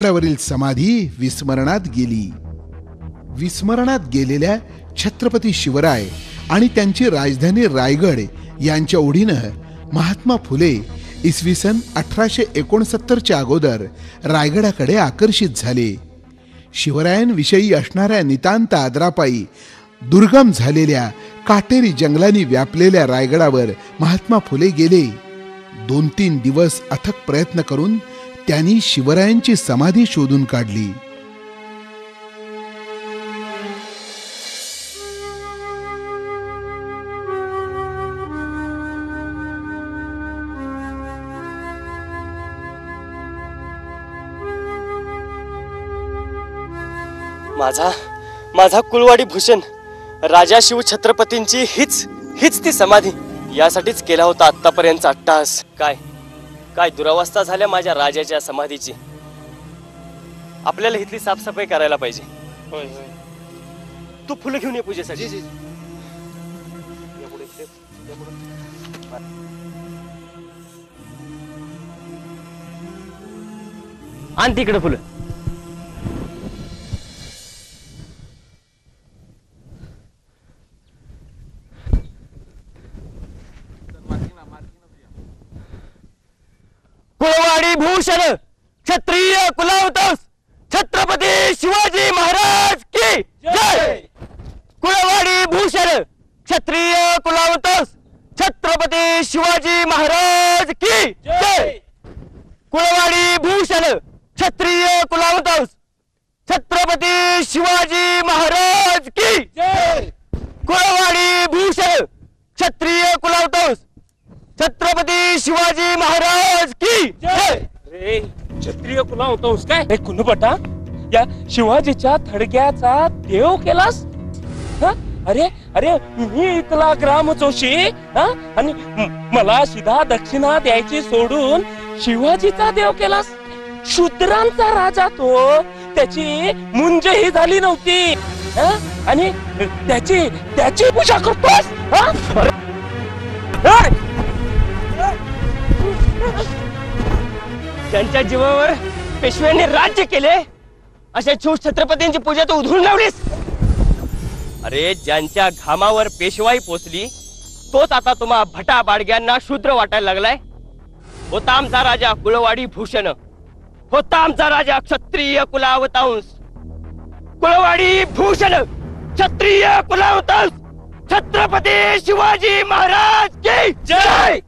वरील समाधी विस्मरणात गेली. विस्मरणात गेलेल्या छत्रपती शिवराय आणि त्यांची राजधानी रायगड यांच्या ओढीनं महात्मा फुले इसवी सन 1869च्या अगोदर रायगडाकडे आकर्षित झाले. शिवरायांविषयी असणाऱ्या नितांत आदरापायी दुर्गम झालेल्या काटेरी जंगलांनी व्यापलेल्या रायगडावर महात्मा फुले गेले. 2-3 दिवस अथक प्रयत्न करून त्यांनी शिवरायांची समाधी शोधून काढली. माझा कुळवाडी भूषण राजा शिव छत्रपतींची हीच ती समाधी. यासाठीच केला होता आतापर्यंतचा अट्टहास. काय दुरावस्था झाल्या माझ्या राजाच्या समाधीची. आपल्याला इथली साफसफाई करायला पाहिजे. होय होय. तू फुलं घेऊन ये पूजेसाठी. आण तिकडे फुलं. कुळवाडी भूषण क्षत्रिय कुलावतंस छत्रपती शिवाजी महाराज की जय. कुळवाडी भूषण क्षत्रिय कुलावतंस छत्रपती शिवाजी महाराज की जय. कुळवाडी भूषण क्षत्रिय कुलावतंस छत्रपती शिवाजी महाराज की जय. कुळवाडी भूषण क्षत्रिय कुलावतंस छत्रपती शिवाजी महाराज की जय. रे क्षत्रिय कुलावतंस काय कुणबटा या शिवाजीच्या थडग्याचा देव केलास. अरे अरे मी इथला ग्राम जोशी आणि मला सीधा दक्षिणा द्यायची सोडून शिवाजीचा देव केलास. शूद्रांचा राजा तो, त्याची मुंजही झाली नव्हती आणि त्याची पूजा करतोस. ज्यांच्या जीवावर पेशव्यांनी राज्य केले अशा शिव छत्रपतींची पूजा तू उधळून लावलीस. अरे ज्यांच्या घामावर पेशवाई पोचली तोच आता तुम्हा भटा बाडग्यांना शूद्र वाटायला लागलाय. होता आमचा राजा कुळवाडी भूषण, होता आमचा राजा क्षत्रिय कुलावतंस. कुळवाडी भूषण क्षत्रिय कुलावतंस छत्रपती शिवाजी महाराज की जय.